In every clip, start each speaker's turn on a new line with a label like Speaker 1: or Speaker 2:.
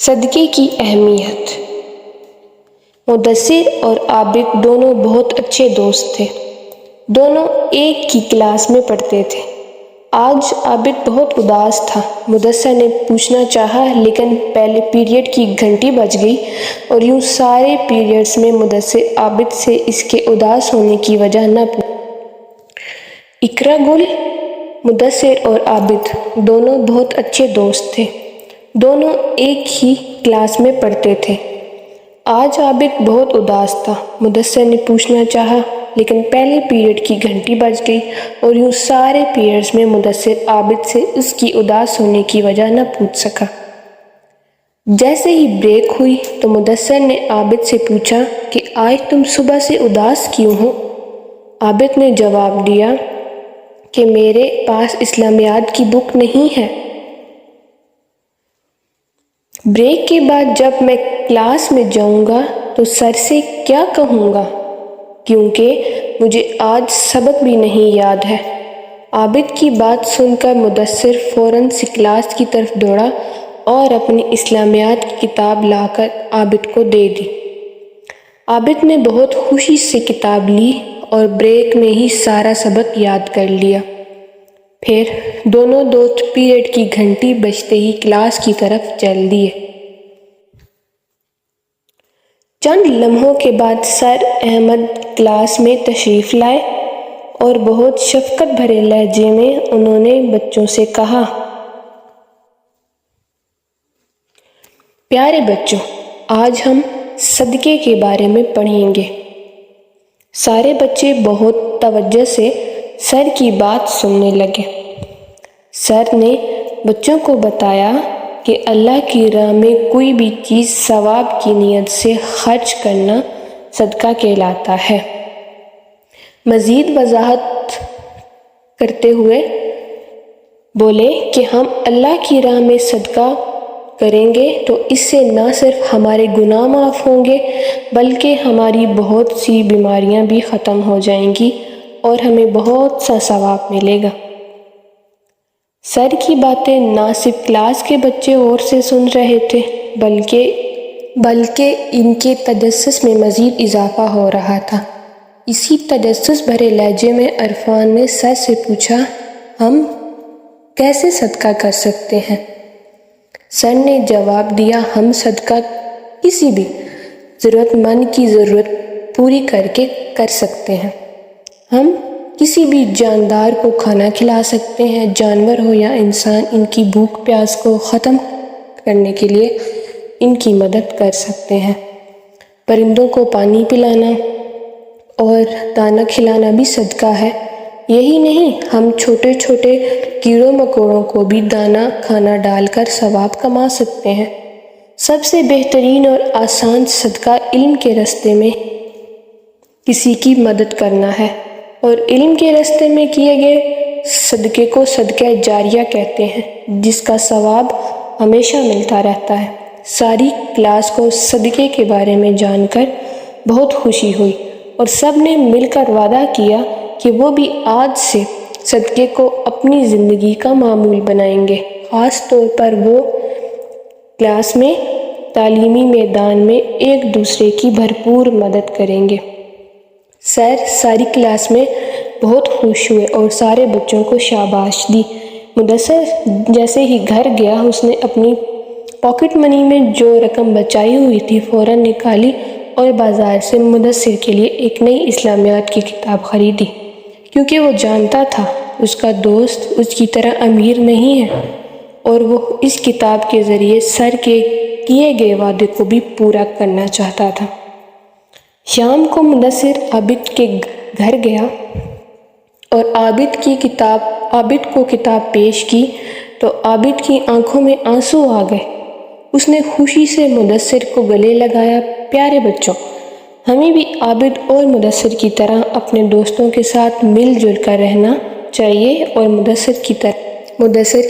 Speaker 1: صدقے کی اہمیت۔ مدثر اور عابد دونوں بہت اچھے دوست تھے۔ دونوں ایک ہی کلاس میں پڑھتے تھے۔ آج عابد بہت اداس تھا۔ مدثر نے پوچھنا چاہا لیکن پہلے پیریڈ کی گھنٹی بج گئی اور یوں سارے پیریڈز میں مدثر عابد سے اس کے اداس ہونے کی وجہ نہ پوچھی۔ اقرا گل۔ مدثر اور عابد دونوں بہت اچھے دوست تھے۔ دونوں ایک ہی کلاس میں پڑھتے تھے۔ آج عابد بہت اداس تھا۔ مدثر نے پوچھنا چاہا لیکن پہلے پیریڈ کی گھنٹی بج گئی اور یوں سارے پیریڈز میں مدثر عابد سے اس کی اداس ہونے کی وجہ نہ پوچھ سکا۔ جیسے ہی بریک ہوئی تو مدثر نے عابد سے پوچھا کہ آج تم صبح سے اداس کیوں ہو؟ عابد نے جواب دیا کہ میرے پاس اسلامیات کی بک نہیں ہے۔ بریک کے بعد جب میں کلاس میں جاؤں گا تو سر سے کیا کہوں گا کیونکہ مجھے آج سبق بھی نہیں یاد ہے۔ عابد کی بات سن کر مدثر فوراً سے کلاس کی طرف دوڑا اور اپنی اسلامیات کی کتاب لا کر عابد کو دے دی۔ عابد نے بہت خوشی سے کتاب لی اور بریک میں ہی سارا سبق یاد کر لیا۔ پھر دونوں دوست پیریڈ کی گھنٹی بجتے ہی کلاس کی طرف چل دیے۔ چند لمحوں کے بعد سر احمد کلاس میں تشریف لائے اور بہت شفقت بھرے لہجے میں انہوں نے بچوں سے کہا، پیارے بچوں، آج ہم صدقے کے بارے میں پڑھیں گے۔ سارے بچے بہت توجہ سے سر کی بات سننے لگے۔ سر نے بچوں کو بتایا کہ اللہ کی راہ میں کوئی بھی چیز ثواب کی نیت سے خرچ کرنا صدقہ کہلاتا ہے۔ مزید وضاحت کرتے ہوئے بولے کہ ہم اللہ کی راہ میں صدقہ کریں گے تو اس سے نہ صرف ہمارے گناہ معاف ہوں گے بلکہ ہماری بہت سی بیماریاں بھی ختم ہو جائیں گی اور ہمیں بہت سا ثواب ملے گا۔ سر کی باتیں نہ صرف کلاس کے بچے غور سے سن رہے تھے بلکہ ان کے تجسس میں مزید اضافہ ہو رہا تھا۔ اسی تجسس بھرے لہجے میں عرفان نے سر سے پوچھا، ہم کیسے صدقہ کر سکتے ہیں؟ سر نے جواب دیا، ہم صدقہ کسی بھی ضرورت مند کی ضرورت پوری کر کے کر سکتے ہیں۔ ہم کسی بھی جاندار کو کھانا کھلا سکتے ہیں، جانور ہو یا انسان، ان کی بھوک پیاس کو ختم کرنے کے لیے ان کی مدد کر سکتے ہیں۔ پرندوں کو پانی پلانا اور دانہ کھلانا بھی صدقہ ہے۔ یہی نہیں، ہم چھوٹے چھوٹے کیڑوں مکوڑوں کو بھی دانہ کھانا ڈال کر ثواب کما سکتے ہیں۔ سب سے بہترین اور آسان صدقہ علم کے راستے میں کسی کی مدد کرنا ہے، اور علم کے راستے میں کیے گئے صدقے کو صدقہ جاریہ کہتے ہیں، جس کا ثواب ہمیشہ ملتا رہتا ہے۔ ساری کلاس کو صدقے کے بارے میں جان کر بہت خوشی ہوئی اور سب نے مل کر وعدہ کیا کہ وہ بھی آج سے صدقے کو اپنی زندگی کا معمول بنائیں گے، خاص طور پر وہ کلاس میں تعلیمی میدان میں ایک دوسرے کی بھرپور مدد کریں گے۔ سر ساری کلاس میں بہت خوش ہوئے اور سارے بچوں کو شاباش دی۔ مدثر جیسے ہی گھر گیا اس نے اپنی پاکٹ منی میں جو رقم بچائی ہوئی تھی فوراً نکالی اور بازار سے مدثر کے لیے ایک نئی اسلامیات کی کتاب خریدی، کیونکہ وہ جانتا تھا اس کا دوست اس کی طرح امیر نہیں ہے اور وہ اس کتاب کے ذریعے سر کے کیے گئے وعدے کو بھی پورا کرنا چاہتا تھا۔ شام کو مدثر عابد کے گھر گیا اور عابد کو کتاب پیش کی تو عابد کی آنکھوں میں آنسو آ گئے۔ اس نے خوشی سے مدثر کو گلے لگایا، پیارے بچوں، ہمیں بھی عابد اور مدثر کی طرح اپنے دوستوں کے ساتھ مل جل کر رہنا چاہیے اور مدثر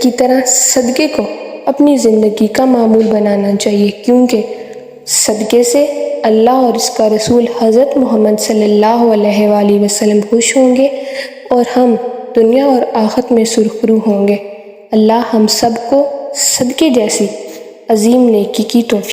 Speaker 1: کی طرح صدقے کو اپنی زندگی کا معمول بنانا چاہیے، کیونکہ صدقے سے اللہ اور اس کا رسول حضرت محمد صلی اللہ علیہ وآلہ وسلم خوش ہوں گے اور ہم دنیا اور آخرت میں سرخرو ہوں گے۔ اللہ ہم سب کو صدقے جیسی عظیم نیکی کی توفیق